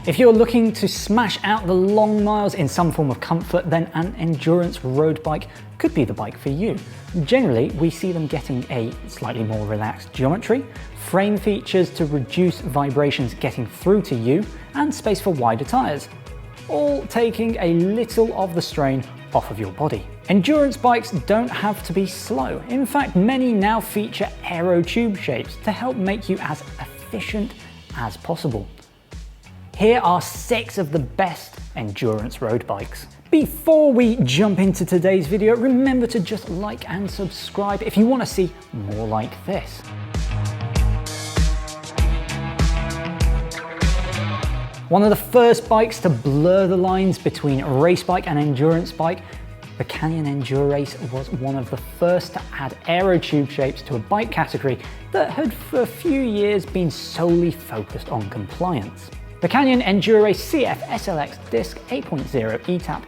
If you're looking to smash out the long miles in some form of comfort, then an endurance road bike could be the bike for you. Generally, we see them getting a slightly more relaxed geometry, frame features to reduce vibrations getting through to you, and space for wider tyres, all taking a little of the strain off of your body. Endurance bikes don't have to be slow. In fact, many now feature aero tube shapes to help make you as efficient as possible. Here are 6 of the best endurance road bikes. Before we jump into today's video, remember to just like and subscribe if you want to see more like this. One of the first bikes to blur the lines between a race bike and endurance bike, the Canyon ENDURACE was one of the first to add aero tube shapes to a bike category that had for a few years been solely focused on compliance. The Canyon ENDURACE CF SLX Disc 8.0 ETAP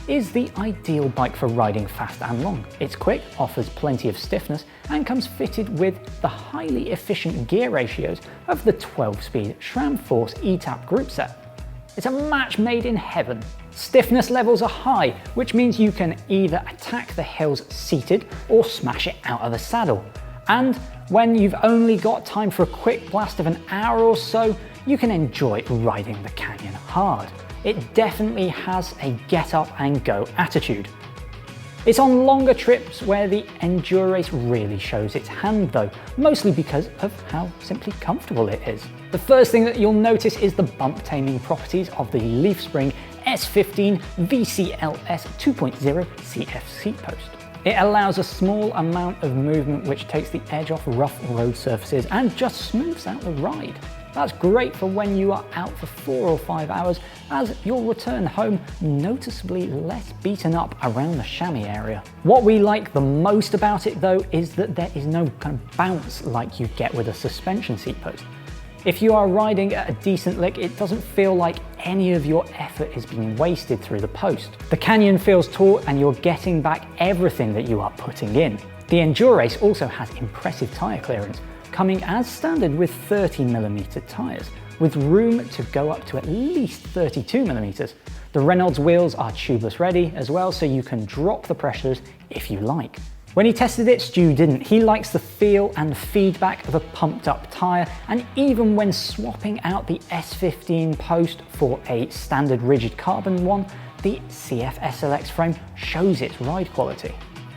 is the ideal bike for riding fast and long. It's quick, offers plenty of stiffness, and comes fitted with the highly efficient gear ratios of the 12-speed SRAM Force ETAP group set. It's a match made in heaven. Stiffness levels are high, which means you can either attack the hills seated or smash it out of the saddle. And when you've only got time for a quick blast of an hour or so, you can enjoy riding the Canyon hard. It definitely has a get up and go attitude. It's on longer trips where the ENDURACE really shows its hand though, mostly because of how simply comfortable it is. The first thing that you'll notice is the bump taming properties of the LeafSpring S15 VCLS 2.0 CF seat post. It allows a small amount of movement which takes the edge off rough road surfaces and just smooths out the ride. That's great for when you are out for 4 or 5 hours, as you'll return home noticeably less beaten up around the chamois area. What we like the most about it though is that there is no kind of bounce like you get with a suspension seat post. If you are riding at a decent lick, it doesn't feel like any of your effort is being wasted through the post. The Canyon feels taut and you're getting back everything that you are putting in. The ENDURACE also has impressive tyre clearance, coming as standard with 30mm tyres, with room to go up to at least 32mm. The Reynolds wheels are tubeless ready as well, so you can drop the pressures if you like. When he tested it, Stu didn't. He likes the feel and feedback of a pumped up tyre, and even when swapping out the S15 post for a standard rigid carbon one, the CF SLX frame shows its ride quality.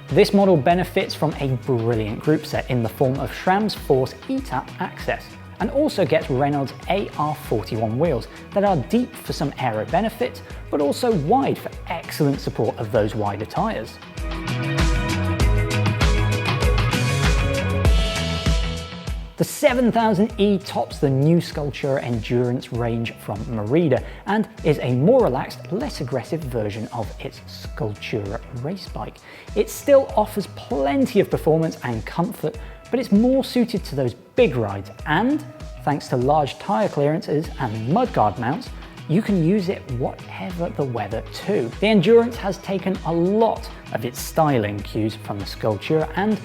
This model benefits from a brilliant group set in the form of SRAM's Force ETAP access, and also gets Reynolds AR41 wheels that are deep for some aero benefits, but also wide for excellent support of those wider tyres. The 7000E tops the new SCULTURA endurance range from MERIDA and is a more relaxed, less aggressive version of its SCULTURA race bike. It still offers plenty of performance and comfort, but it's more suited to those big rides, and thanks to large tyre clearances and mudguard mounts, you can use it whatever the weather too. The Endurance has taken a lot of its styling cues from the SCULTURA, and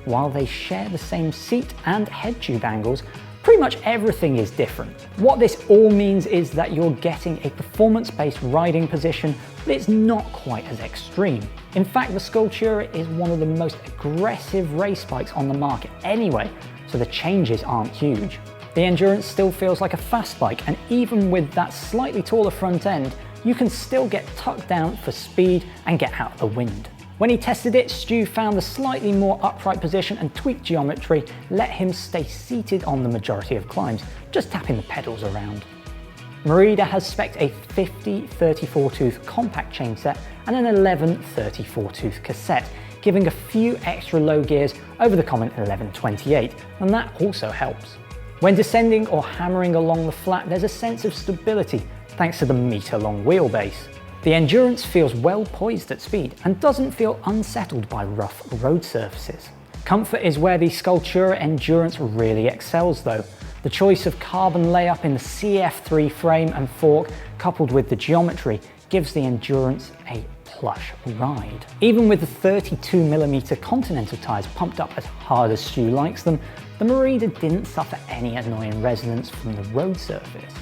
while they share the same seat and head tube angles, pretty much everything is different. What this all means is that you're getting a performance-based riding position, but it's not quite as extreme. In fact, the SCULTURA is one of the most aggressive race bikes on the market anyway, so the changes aren't huge. The Endurance still feels like a fast bike, and even with that slightly taller front end, you can still get tucked down for speed and get out of the wind. When he tested it, Stu found the slightly more upright position and tweaked geometry let him stay seated on the majority of climbs, just tapping the pedals around. MERIDA has spec'd a 50 34-tooth compact chain set and an 11 34-tooth cassette, giving a few extra low gears over the common 1128, and that also helps. When descending or hammering along the flat, there's a sense of stability thanks to the metre-long wheelbase. The Endurance feels well poised at speed and doesn't feel unsettled by rough road surfaces. Comfort is where the SCULTURA Endurance really excels though. The choice of carbon layup in the CF3 frame and fork, coupled with the geometry, gives the Endurance a plush ride. Even with the 32mm Continental tyres pumped up as hard as Stu likes them, the MERIDA didn't suffer any annoying resonance from the road surface.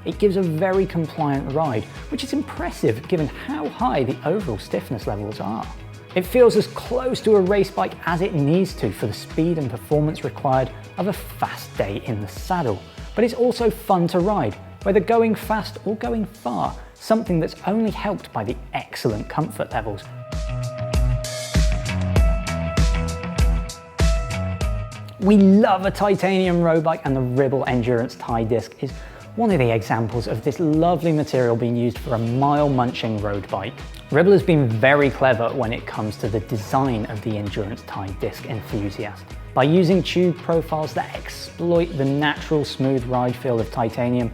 it gives a very compliant ride, which is impressive given how high the overall stiffness levels are. It feels as close to a race bike as it needs to for the speed and performance required of a fast day in the saddle. But it's also fun to ride, whether going fast or going far, something that's only helped by the excellent comfort levels. We love a titanium road bike, and the RIBBLE Endurance tie disc is one of the examples of this lovely material being used for a mile-munching road bike. RIBBLE has been very clever when it comes to the design of the endurance tie disc enthusiast. By using tube profiles that exploit the natural smooth ride feel of titanium,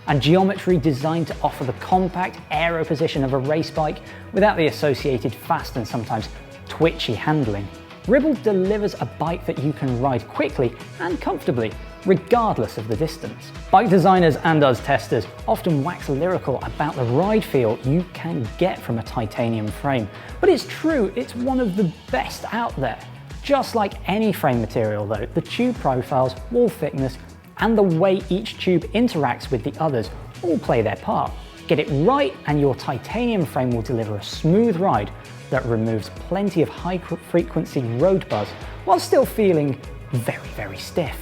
and geometry designed to offer the compact aero position of a race bike without the associated fast and sometimes twitchy handling, RIBBLE delivers a bike that you can ride quickly and comfortably, regardless of the distance. Bike designers and us testers often wax lyrical about the ride feel you can get from a titanium frame, but it's true, it's one of the best out there. Just like any frame material though, the tube profiles, wall thickness, and the way each tube interacts with the others all play their part. Get it right and your titanium frame will deliver a smooth ride that removes plenty of high-frequency road buzz while still feeling very, very stiff.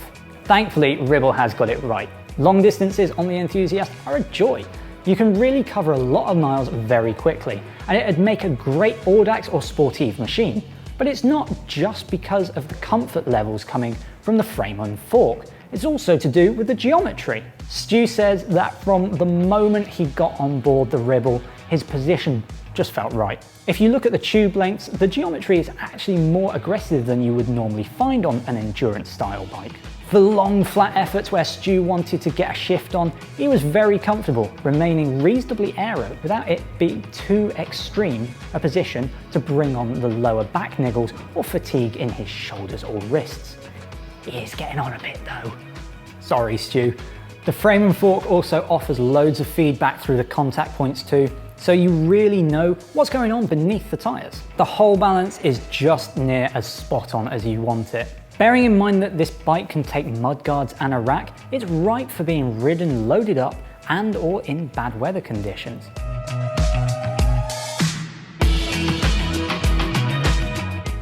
Thankfully, RIBBLE has got it right. Long distances on the Enthusiast are a joy. You can really cover a lot of miles very quickly, and it'd make a great Audax or Sportive machine. But it's not just because of the comfort levels coming from the frame and fork. It's also to do with the geometry. Stu says that from the moment he got on board the RIBBLE, his position just felt right. If you look at the tube lengths, the geometry is actually more aggressive than you would normally find on an endurance style bike. For long flat efforts where Stu wanted to get a shift on, he was very comfortable, remaining reasonably aero without it being too extreme a position to bring on the lower back niggles or fatigue in his shoulders or wrists. He is getting on a bit though. Sorry Stu. The frame and fork also offers loads of feedback through the contact points too, so you really know what's going on beneath the tyres. The whole balance is just near as spot on as you want it. Bearing in mind that this bike can take mudguards and a rack, it's right for being ridden loaded up and or in bad weather conditions.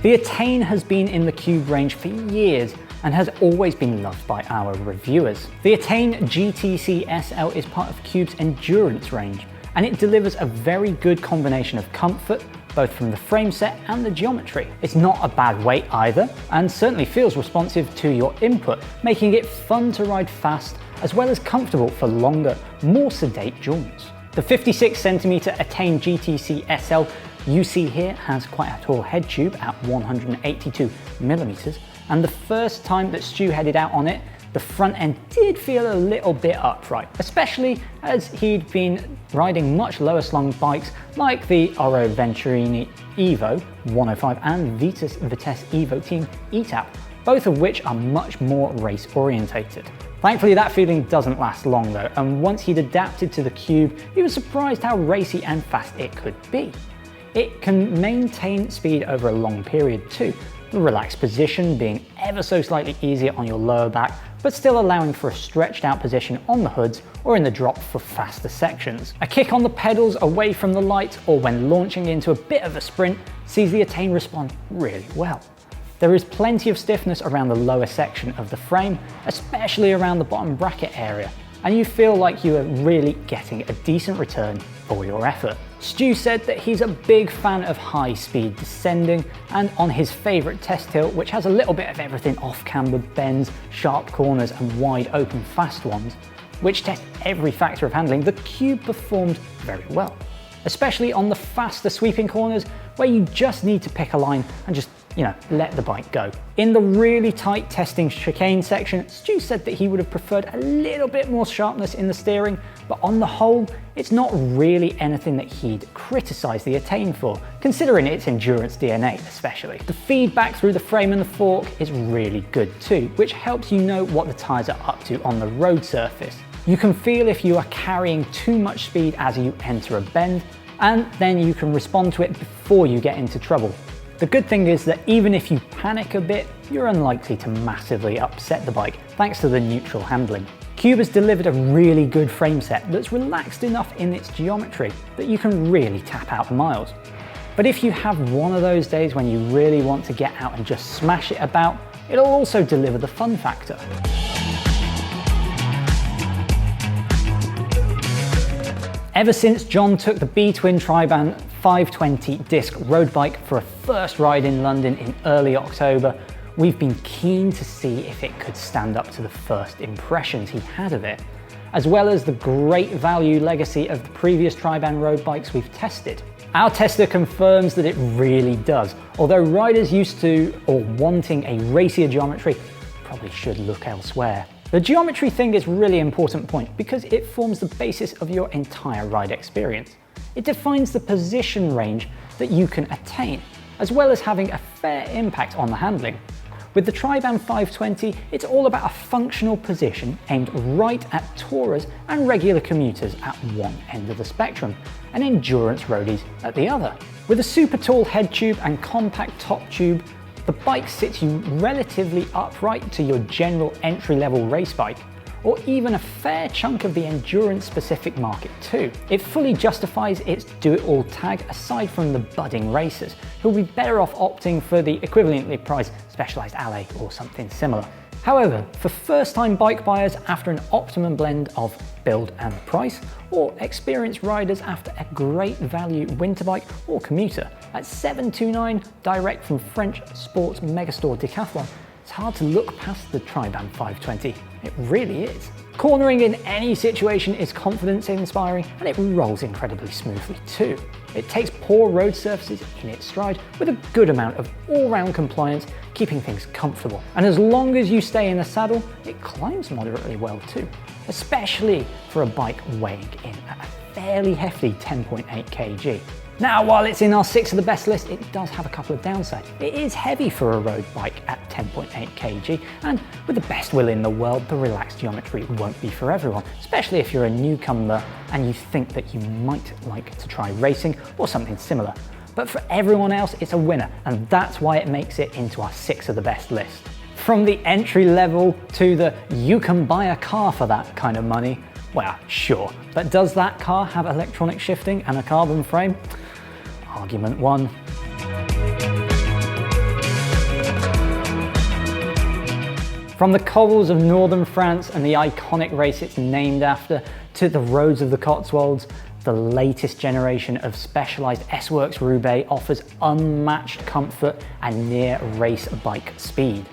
The ATTAIN has been in the Cube range for years and has always been loved by our reviewers. The ATTAIN GTC SL is part of Cube's endurance range, and it delivers a very good combination of comfort, both from the frame set and the geometry. It's not a bad weight either, and certainly feels responsive to your input, making it fun to ride fast, as well as comfortable for longer, more sedate jaunts. The 56cm ATTAIN GTC SL you see here has quite a tall head tube at 182mm, and the first time that Stu headed out on it, the front end did feel a little bit upright, especially as he'd been riding much lower slung bikes like the Oro Venturini Evo 105 and Vitus Vitesse Evo Team ETAP, both of which are much more race orientated. Thankfully that feeling doesn't last long though, and once he'd adapted to the Cube, he was surprised how racy and fast it could be. It can maintain speed over a long period too, the relaxed position being ever so slightly easier on your lower back, but still allowing for a stretched out position on the hoods or in the drop for faster sections. A kick on the pedals away from the lights or when launching into a bit of a sprint sees the ATTAIN respond really well. There is plenty of stiffness around the lower section of the frame, especially around the bottom bracket area, and you feel like you are really getting a decent return for your effort. Stu said that he's a big fan of high speed descending, and on his favourite test hill, which has a little bit of everything off camber bends, sharp corners and wide open fast ones, which test every factor of handling, the Cube performed very well. Especially on the faster sweeping corners where you just need to pick a line and just, let the bike go. In the really tight testing chicane section, Stu said that he would have preferred a little bit more sharpness in the steering, but on the whole, it's not really anything that he'd criticise the ATTAIN for, considering its endurance DNA especially. The feedback through the frame and the fork is really good too, which helps you know what the tyres are up to on the road surface. You can feel if you are carrying too much speed as you enter a bend, and then you can respond to it before you get into trouble. The good thing is that even if you panic a bit, you're unlikely to massively upset the bike thanks to the neutral handling. Cube has delivered a really good frame set that's relaxed enough in its geometry that you can really tap out the miles. But if you have one of those days when you really want to get out and just smash it about, it'll also deliver the fun factor. Ever since John took the BTWIN TRIBAN 520 disc road bike for a first ride in London in early October, we've been keen to see if it could stand up to the first impressions he had of it, as well as the great value legacy of the previous TRIBAN road bikes we've tested. Our tester confirms that it really does, although riders used to or wanting a racier geometry probably should look elsewhere. The geometry thing is a really important point because it forms the basis of your entire ride experience. It defines the position range that you can attain, as well as having a fair impact on the handling. With the TRIBAN 520, it's all about a functional position aimed right at tourers and regular commuters at one end of the spectrum, and endurance roadies at the other. With a super tall head tube and compact top tube, the bike sits you relatively upright to your general entry-level race bike, or even a fair chunk of the endurance-specific market too. It fully justifies its do-it-all tag aside from the budding racers, who'll be better off opting for the equivalently priced Specialized Alley or something similar. However, for first-time bike buyers after an optimum blend of build and price, or experienced riders after a great value winter bike or commuter, at $729 direct from French sports megastore Decathlon, it's hard to look past the TRIBAN 520. It really is. Cornering in any situation is confidence inspiring, and it rolls incredibly smoothly too. It takes poor road surfaces in its stride with a good amount of all-round compliance, keeping things comfortable. And as long as you stay in the saddle, it climbs moderately well too, especially for a bike weighing in at a fairly hefty 10.8 kg. Now, while it's in our 6 of the best list, it does have a couple of downsides. It is heavy for a road bike at 10.8 kg, and with the best will in the world, the relaxed geometry won't be for everyone, especially if you're a newcomer and you think that you might like to try racing or something similar. But for everyone else, it's a winner, and that's why it makes it into our 6 of the best list. From the entry level to the you can buy a car for that kind of money, well, sure, but does that car have electronic shifting and a carbon frame? Argument 1. From the cobbles of northern France and the iconic race it's named after, to the roads of the Cotswolds, the latest generation of specialized S-Works Roubaix offers unmatched comfort and near race bike speed.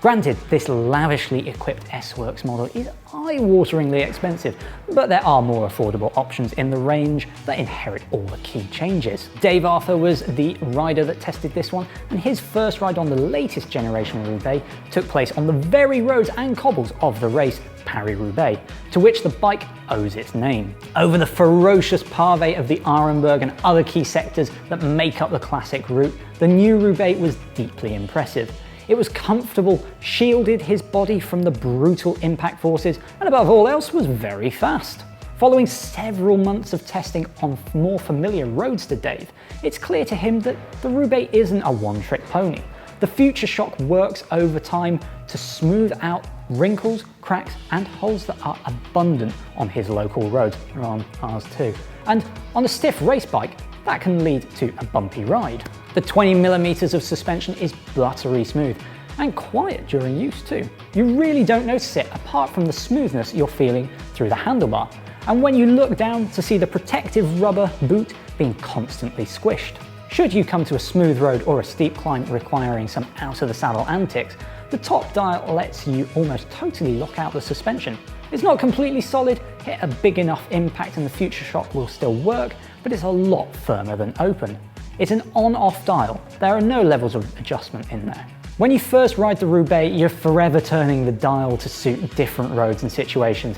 Granted, this lavishly equipped S-Works model is eye-wateringly expensive, but there are more affordable options in the range that inherit all the key changes. Dave Arthur was the rider that tested this one, and his first ride on the latest generation Roubaix took place on the very roads and cobbles of the race, Paris-Roubaix, to which the bike owes its name. Over the ferocious pavé of the Arenberg and other key sectors that make up the classic route, the new Roubaix was deeply impressive. It was comfortable, shielded his body from the brutal impact forces, and above all else was very fast. Following several months of testing on more familiar roads to Dave, it's clear to him that the Roubaix isn't a one-trick pony. The Future Shock works over time to smooth out wrinkles, cracks, and holes that are abundant on his local roads, or on ours too. And on a stiff race bike, that can lead to a bumpy ride. The 20mm of suspension is buttery smooth and quiet during use too. You really don't notice it apart from the smoothness you're feeling through the handlebar, and when you look down to see the protective rubber boot being constantly squished. Should you come to a smooth road or a steep climb requiring some out of the saddle antics, the top dial lets you almost totally lock out the suspension. It's not completely solid, hit a big enough impact and the Future Shock will still work, but it's a lot firmer than open. It's an on-off dial. There are no levels of adjustment in there. When you first ride the Roubaix, you're forever turning the dial to suit different roads and situations.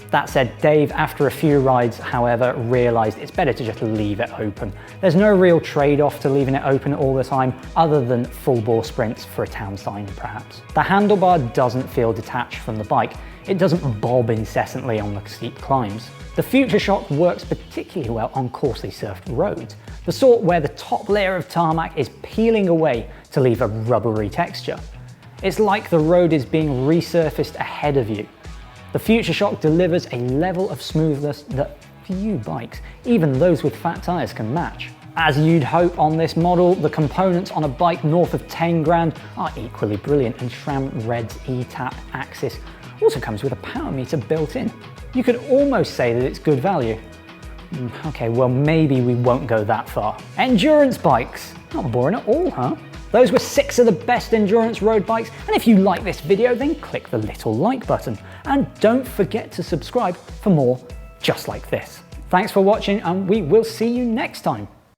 That said, Dave, after a few rides, however, realised it's better to just leave it open. There's no real trade-off to leaving it open all the time, other than full-bore sprints for a town sign, perhaps. The handlebar doesn't feel detached from the bike. It doesn't bob incessantly on the steep climbs. The Future Shock works particularly well on coarsely surfed roads, the sort where the top layer of tarmac is peeling away to leave a rubbery texture. It's like the road is being resurfaced ahead of you. The Future Shock delivers a level of smoothness that few bikes, even those with fat tyres, can match. As you'd hope on this model, the components on a bike north of 10 grand are equally brilliant, and SRAM Red's E-Tap axis also comes with a power meter built in. You could almost say that it's good value. Okay, well maybe we won't go that far. Endurance bikes, not boring at all, huh? Those were 6 of the best endurance road bikes, and if you like this video, then click the little like button. And don't forget to subscribe for more just like this. Thanks for watching, and we will see you next time.